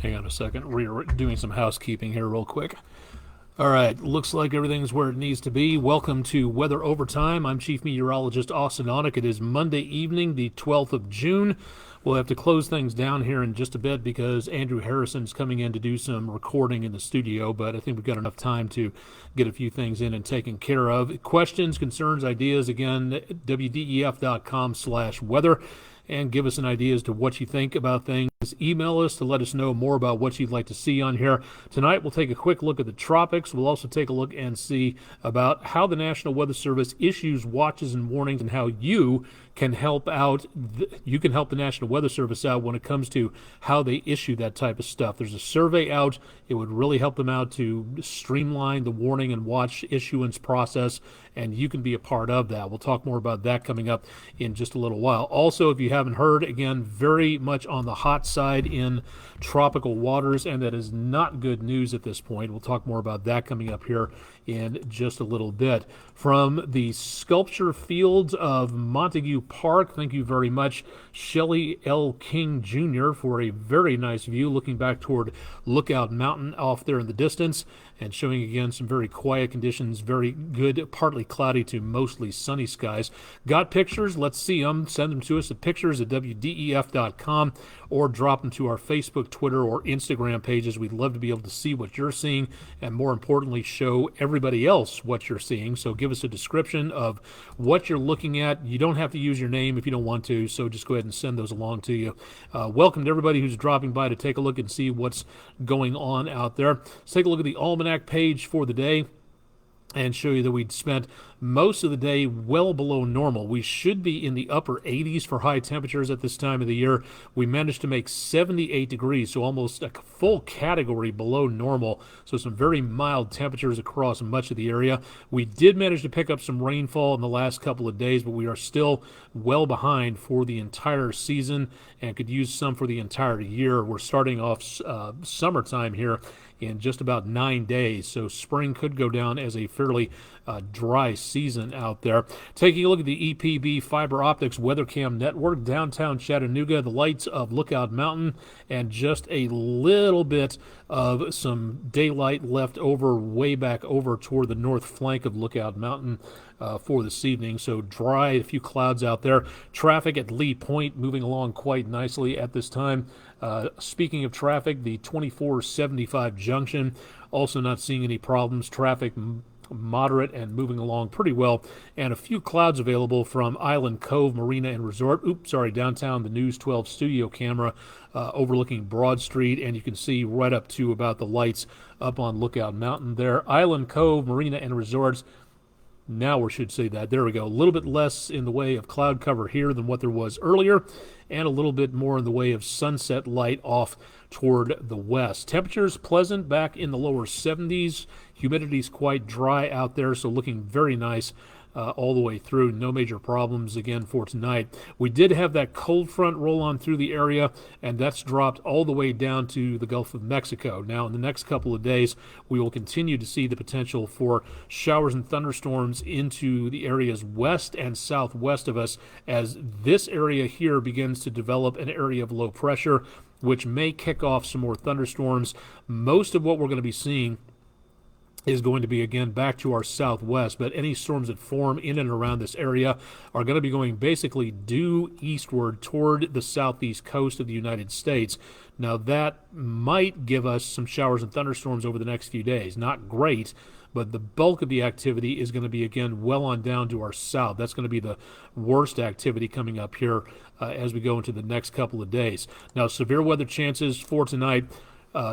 Hang on a second. We're doing some housekeeping here real quick. All right, looks like everything's where it needs to be. Welcome to Weather Overtime. I'm Chief Meteorologist Austen Onek. It is Monday evening, the 12th of June. We'll have to close things down here in just a bit because Andrew Harrison's coming in to do some recording in the studio, but I think we've got enough time to get a few things in and taken care of. Questions, concerns, ideas, again, wdef.com/weather. And give us an idea as to what you think about things. Email us to let us know more about what you'd like to see on here. Tonight, we'll take a quick look at the tropics. We'll also take a look and see about how the National Weather Service issues watches and warnings and how you can help out. You can help the National Weather Service out when it comes to how they issue that type of stuff. There's a survey out. It would really help them out to streamline the warning and watch issuance process, and you can be a part of that. We'll talk more about that coming up in just a little while. Also, if you haven't heard, again, very much on the hot side in tropical waters, and that is not good news at this point. We'll talk more about that coming up here in just a little bit. From the sculpture fields of Montague Park, thank you very much, Shelley L. King Jr., for a very nice view looking back toward Lookout Mountain off there in the distance, and showing again some very quiet conditions, very good, partly cloudy to mostly sunny skies. Got pictures? Let's see them. Send them to us at pictures@wdef.com or drop them to our Facebook, Twitter, or Instagram pages. We'd love to be able to see what you're seeing and, more importantly, show everybody else what you're seeing. So give us a description of what you're looking at. You don't have to use your name if you don't want to, so just go ahead and send those along to you. Welcome to everybody who's dropping by to take a look and see what's going on out there. Let's take a look at the almanac page for the day and show you that we'd spent most of the day well below normal. We should be in the upper 80s for high temperatures at this time of the year. We managed to make 78 degrees, so almost a full category below normal. So some very mild temperatures across much of the area. We did manage to pick up some rainfall in the last couple of days, but we are still well behind for the entire season and could use some for the entire year. We're starting off summertime here in just about 9 days, so spring could go down as a fairly dry season out there. Taking a look at the EPB Fiber Optics WeatherCam network, downtown Chattanooga, the lights of Lookout Mountain, and just a little bit of some daylight left over way back over toward the north flank of Lookout Mountain for this evening. So dry, a few clouds out there. Traffic at Lee Point moving along quite nicely at this time. Speaking of traffic, the 2475 junction, also not seeing any problems. Traffic moderate and moving along pretty well, and a few clouds available from Island Cove Marina and Resort. Downtown, the News 12 studio camera overlooking Broad Street, and you can see right up to about the lights up on Lookout Mountain there. Island Cove Marina and Resorts. Now we should say that. There we go. A little bit less in the way of cloud cover here than what there was earlier, and a little bit more in the way of sunset light off toward the west. Temperatures pleasant, back in the lower 70s. Humidity's quite dry out there, so looking very nice all the way through. No major problems again for tonight. We did have that cold front roll on through the area, and that's dropped all the way down to the Gulf of Mexico. Now, in the next couple of days, we will continue to see the potential for showers and thunderstorms into the areas west and southwest of us as this area here begins to develop an area of low pressure, which may kick off some more thunderstorms. Most of what we're going to be seeing is going to be, again, back to our southwest, but any storms that form in and around this area are going to be going basically due eastward toward the southeast coast of the United States. Now, that might give us some showers and thunderstorms over the next few days. Not great, but the bulk of the activity is going to be, again, well on down to our south. That's going to be the worst activity coming up here as we go into the next couple of days. Now, severe weather chances for tonight,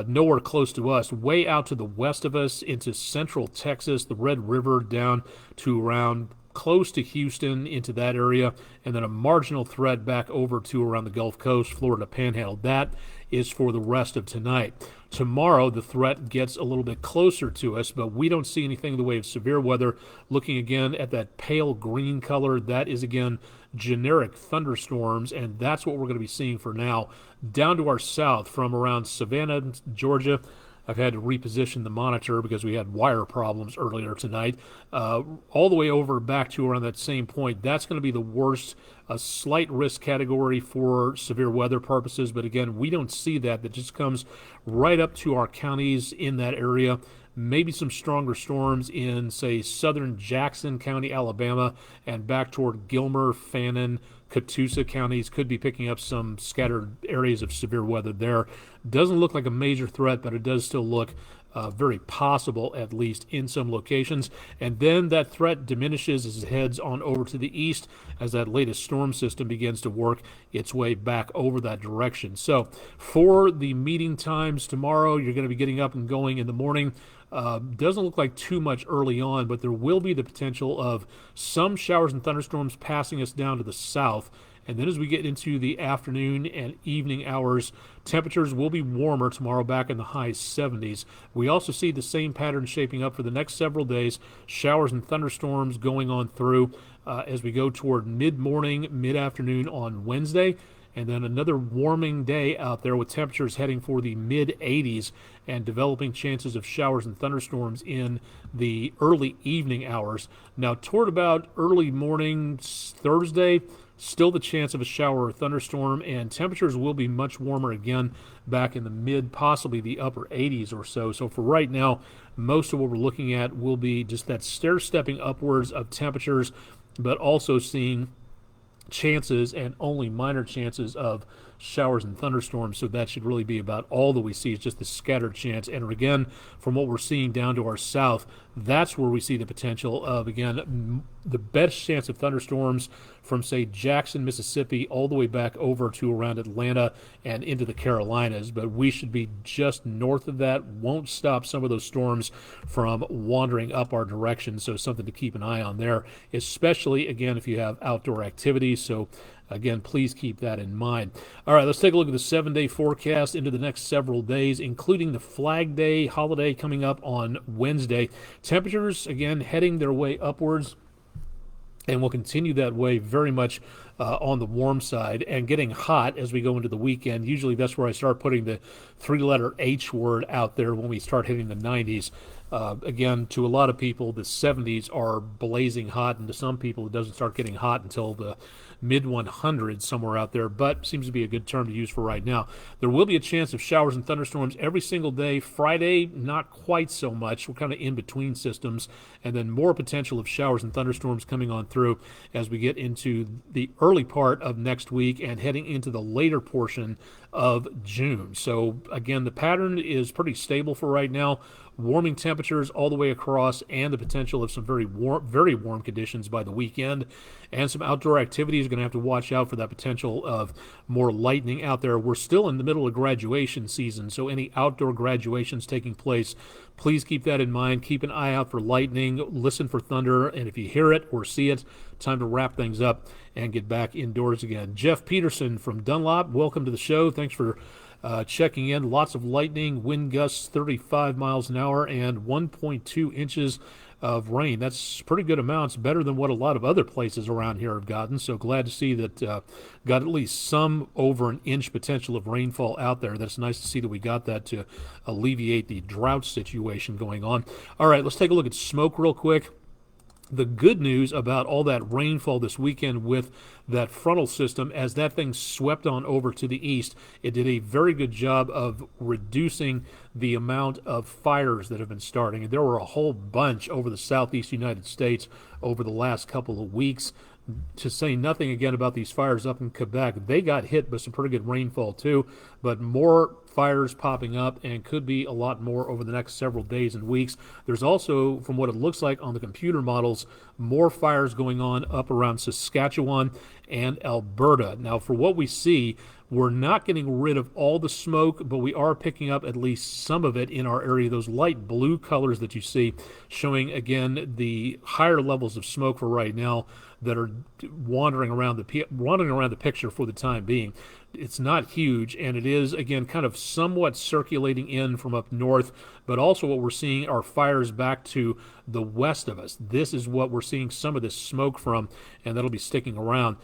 nowhere close to us, way out to the west of us into central Texas, the Red River down to around close to Houston into that area, and then a marginal threat back over to around the Gulf Coast, Florida Panhandle. That is for the rest of tonight. Tomorrow, the threat gets a little bit closer to us, but we don't see anything in the way of severe weather. Looking again at that pale green color, that is again generic thunderstorms, and that's what we're going to be seeing for now. Down to our south from around Savannah, Georgia, I've had to reposition the monitor because we had wire problems earlier tonight. All the way over back to around that same point, that's going to be the worst, a slight risk category for severe weather purposes. But again, we don't see that. That just comes right up to our counties in that area. Maybe some stronger storms in, say, southern Jackson County, Alabama, and back toward Gilmer, Fannin, Catoosa counties could be picking up some scattered areas of severe weather there. Doesn't look like a major threat, but it does still look very possible, at least in some locations. And then that threat diminishes as it heads on over to the east as that latest storm system begins to work its way back over that direction. So for the meeting times tomorrow, you're going to be getting up and going in the morning. Doesn't look like too much early on, but there will be the potential of some showers and thunderstorms passing us down to the south. And then as we get into the afternoon and evening hours, temperatures will be warmer tomorrow, back in the high 70s. We also see the same pattern shaping up for the next several days, showers and thunderstorms going on through as we go toward mid-morning, mid-afternoon on Wednesday. And then another warming day out there with temperatures heading for the mid-80s and developing chances of showers and thunderstorms in the early evening hours. Now, toward about early morning Thursday, still the chance of a shower or thunderstorm, and temperatures will be much warmer again, back in the mid, possibly the upper 80s or so. So for right now, most of what we're looking at will be just that stair-stepping upwards of temperatures, but also seeing chances and only minor chances of showers and thunderstorms. So that should really be about all that we see, is just the scattered chance. And again, from what we're seeing down to our south, that's where we see the potential of, again, the best chance of thunderstorms from, say, Jackson, Mississippi, all the way back over to around Atlanta and into the Carolinas. But we should be just north of that. Won't stop some of those storms from wandering up our direction. So something to keep an eye on there, especially, again, if you have outdoor activities. So again, please keep that in mind. All right, let's take a look at the 7-day forecast into the next several days, including the Flag Day holiday coming up on Wednesday. Temperatures, again, heading their way upwards, and will continue that way very much on the warm side, and getting hot as we go into the weekend. Usually that's where I start putting the three-letter H word out there when we start hitting the 90s. Again, to a lot of people, the 70s are blazing hot, and to some people it doesn't start getting hot until the mid-100s, somewhere out there, but seems to be a good term to use for right now. There will be a chance of showers and thunderstorms every single day. Friday, not quite so much. We're kind of in between systems, and then more potential of showers and thunderstorms coming on through as we get into the early part of next week and heading into the later portion of June. So again, the pattern is pretty stable for right now. Warming temperatures all the way across, and the potential of some very warm conditions by the weekend, and some outdoor activities. Going to have to watch out for that potential of more lightning out there. We're still in the middle of graduation season, so any outdoor graduations taking place, please keep that in mind. Keep an eye out for lightning, listen for thunder, and if you hear it or see it, time to wrap things up and get back indoors again. Jeff Peterson from Dunlop, welcome to the show. Thanks for checking in. Lots of lightning, wind gusts 35 miles an hour, and 1.2 inches of rain. That's pretty good amounts, better than what a lot of other places around here have gotten. So glad to see that got at least some over an inch potential of rainfall out there. That's nice to see that we got that to alleviate the drought situation going on. All right, let's take a look at smoke real quick. The good news about all that rainfall this weekend with that frontal system, as that thing swept on over to the east, it did a very good job of reducing the amount of fires that have been starting. And there were a whole bunch over the southeast United States over the last couple of weeks. To say nothing again about these fires up in Quebec. They got hit by some pretty good rainfall too, but more fires popping up, and could be a lot more over the next several days and weeks. There's also, from what it looks like on the computer models, more fires going on up around Saskatchewan and Alberta. Now, for what we see, we're not getting rid of all the smoke, but we are picking up at least some of it in our area. Those light blue colors that you see showing, again, the higher levels of smoke for right now. that are wandering around the picture for the time being. It's not huge, and it is, again, kind of somewhat circulating in from up north, but also what we're seeing are fires back to the west of us. This is what we're seeing some of this smoke from, and that'll be sticking around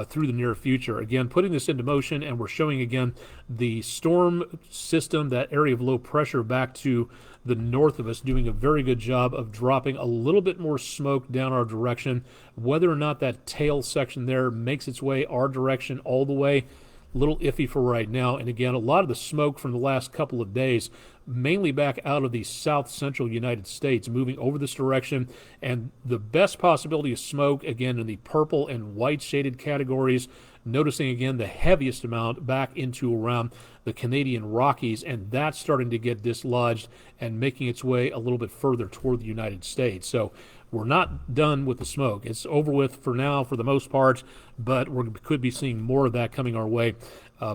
through the near future. Again, putting this into motion, and we're showing, again, the storm system, that area of low pressure back to the north of us, doing a very good job of dropping a little bit more smoke down our direction. Whether or not that tail section there makes its way our direction all the way, a little iffy for right now. And again, a lot of the smoke from the last couple of days, mainly back out of the south central United States, moving over this direction. And the best possibility of smoke, again, in the purple and white shaded categories, noticing again the heaviest amount back into around the Canadian Rockies, and that's starting to get dislodged and making its way a little bit further toward the United States. So we're not done with the smoke. It's over with for now, for the most part, but we could be seeing more of that coming our way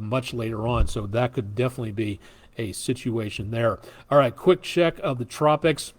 much later on. So that could definitely be a situation there. All right, quick check of the tropics.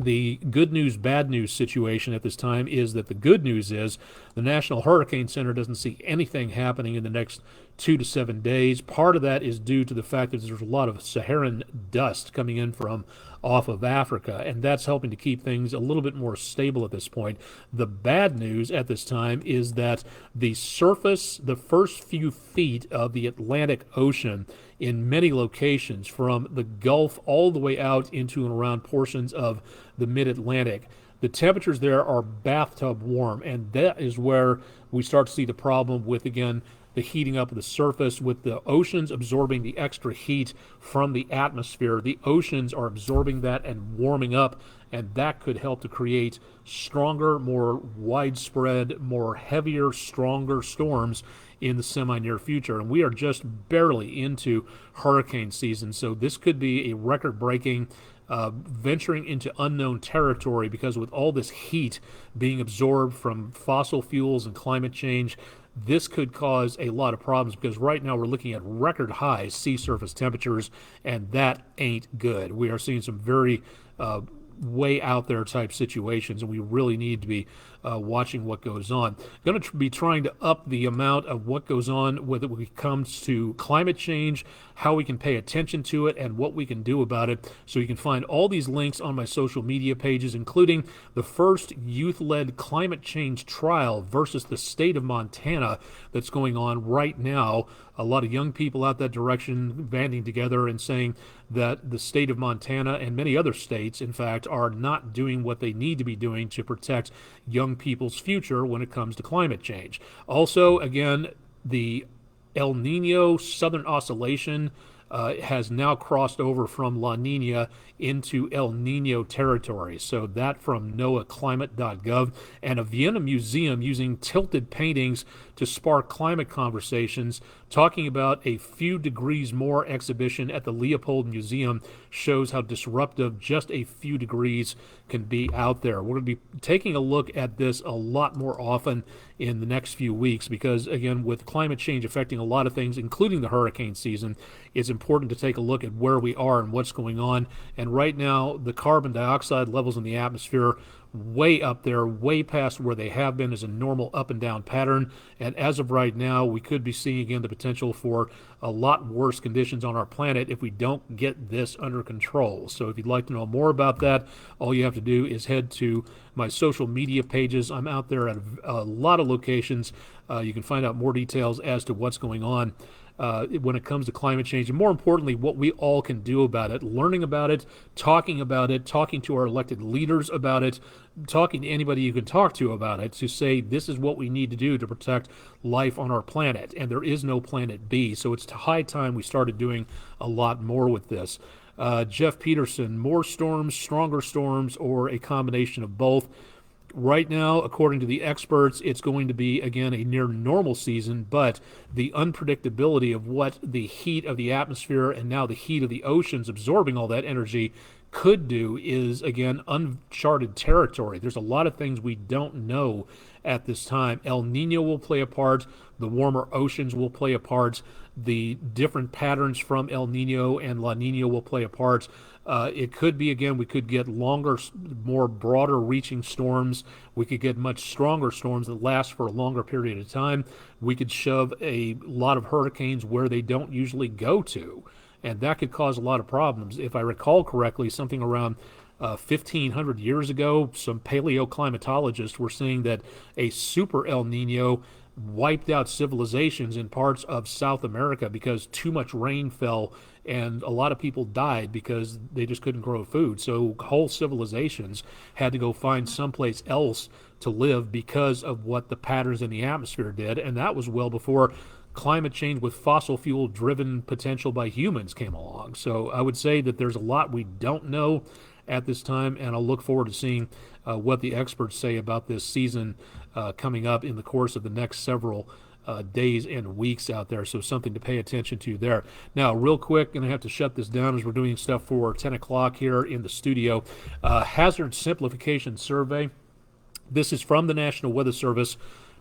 The good news, bad news situation at this time is that the good news is the National Hurricane Center doesn't see anything happening in the next 2 to 7 days. Part of that is due to the fact that there's a lot of Saharan dust coming in from off of Africa, and that's helping to keep things a little bit more stable at this point. The bad news at this time is that the surface, the first few feet of the Atlantic Ocean in many locations, from the Gulf all the way out into and around portions of the mid-Atlantic, the temperatures there are bathtub warm, and that is where we start to see the problem with, again, the heating up of the surface. With the oceans absorbing the extra heat from the atmosphere, the oceans are absorbing that and warming up, and that could help to create stronger, more widespread, more heavier, stronger storms in the semi-near future. And we are just barely into hurricane season, so this could be a record-breaking venturing into unknown territory, because with all this heat being absorbed from fossil fuels and climate change, this could cause a lot of problems, because right now we're looking at record high sea surface temperatures, and that ain't good. We are seeing some very way out there type situations, and we really need to be watching what goes on. Going to be trying to up the amount of what goes on when it comes to climate change, how we can pay attention to it, and what we can do about it. So you can find all these links on my social media pages, including the first youth-led climate change trial versus the state of Montana that's going on right now. A lot of young people out that direction banding together and saying that the state of Montana and many other states, in fact, are not doing what they need to be doing to protect young people's future when it comes to climate change. Also, again, the El Nino Southern Oscillation has now crossed over from La Nina into El Nino territory. So that from NOAAclimate.gov, and a Vienna museum using tilted paintings to spark climate conversations, talking about a few degrees more exhibition at the Leopold Museum shows how disruptive just a few degrees can be out there. We're going to be taking a look at this a lot more often in the next few weeks, because again, with climate change affecting a lot of things, including the hurricane season, it's important to take a look at where we are and what's going on. And right now, the carbon dioxide levels in the atmosphere way up there, way past where they have been as a normal up and down pattern. And as of right now, we could be seeing again the potential for a lot worse conditions on our planet if we don't get this under control. So if you'd like to know more about that, all you have to do is head to my social media pages. I'm out there at a lot of locations. You can find out more details as to what's going on when it comes to climate change, and more importantly, what we all can do about it, learning about it, talking to our elected leaders about it, talking to anybody you can talk to about it, to say this is what we need to do to protect life on our planet, and there is no planet B. So it's high time we started doing a lot more with this. Jeff Peterson, more storms, stronger storms, or a combination of both? Right now, according to the experts, it's going to be, again, a near normal season, but the unpredictability of what the heat of the atmosphere and now the heat of the oceans absorbing all that energy could do is, again, uncharted territory. There's a lot of things we don't know at this time. El Nino will play a part. The warmer oceans will play a part. the different patterns from El Nino and La Nina will play a part. It could be, again, we could get longer, more broader reaching storms. We could get much stronger storms that last for a longer period of time. We could shove a lot of hurricanes where they don't usually go to, and that could cause a lot of problems. If I recall correctly, something around 1,500 years ago, some paleoclimatologists were saying that a super El Nino wiped out civilizations in parts of South America because too much rain fell and a lot of people died because they just couldn't grow food. So whole civilizations had to go find someplace else to live because of what the patterns in the atmosphere did, and that was well before climate change with fossil fuel driven potential by humans came along. So I would say that there's a lot we don't know at this time, and I'll look forward to seeing what the experts say about this season coming up in the course of the next several days and weeks out there. So something to pay attention to there. Now, real quick, going to have to shut this down as we're doing stuff for 10 o'clock here in the studio. Hazard Simplification Survey. This is from the National Weather Service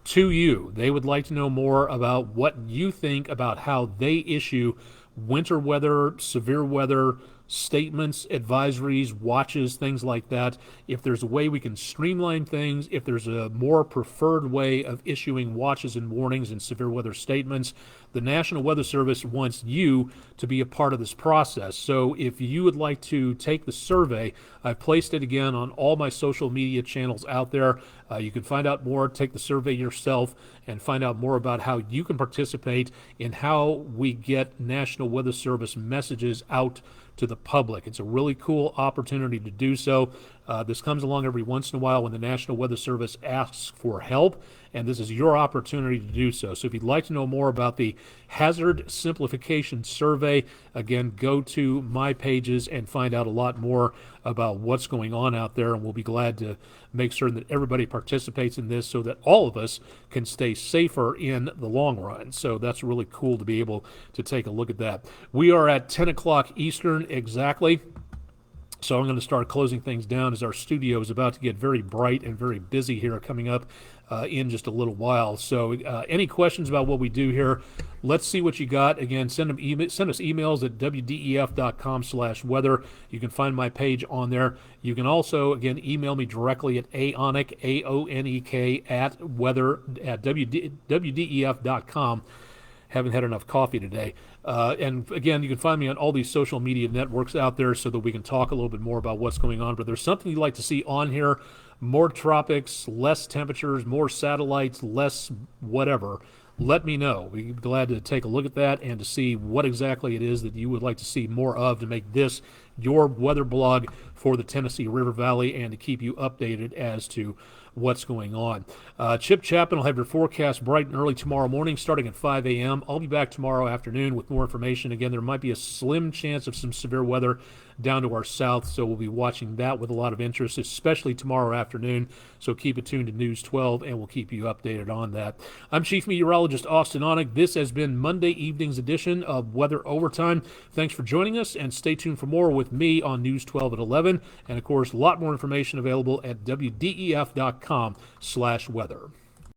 to you. They would like to know more about what you think about how they issue winter weather, severe weather statements, advisories, watches, things like that. If there's a way we can streamline things, if there's a more preferred way of issuing watches and warnings and severe weather statements, the National Weather Service wants you to be a part of this process. So if you would like to take the survey, I've placed it again on all my social media channels out there. You can find out more, take the survey yourself, and find out more about how you can participate in how we get National Weather Service messages out to the public. It's a really cool opportunity to do so. This comes along every once in a while when the National Weather Service asks for help, and this is your opportunity to do so. So if you'd like to know more about the Hazard Simplification Survey, again, go to my pages and find out a lot more about what's going on out there, and we'll be glad to make certain that everybody participates in this so that all of us can stay safer in the long run. So that's really cool to be able to take a look at that. We are at 10 o'clock Eastern exactly. So I'm going to start closing things down as our studio is about to get very bright and very busy here coming up in just a little while. So any questions about what we do here, let's see what you got. Again, send us emails at wdef.com/weather. You can find my page on there. You can also, again, email me directly at aonek, AONEK, at wdef.com. Haven't had enough coffee today. And again, you can find me on all these social media networks out there so that we can talk a little bit more about what's going on. But there's something you'd like to see on here, more tropics, less temperatures, more satellites, less whatever, let me know. We'd be glad to take a look at that and to see what exactly it is that you would like to see more of to make this your weather blog for the Tennessee River Valley and to keep you updated as to what's going on. Chip Chapman will have your forecast bright and early tomorrow morning starting at 5 a.m. I'll be back tomorrow afternoon with more information. Again, there might be a slim chance of some severe weather down to our south, so we'll be watching that with a lot of interest, especially tomorrow afternoon. So keep it tuned to News 12, and we'll keep you updated on that. I'm Chief Meteorologist Austen Onek. This has been Monday evening's edition of Weather Overtime. Thanks for joining us, and stay tuned for more with me on News 12 at 11. And, of course, a lot more information available at wdef.com/weather.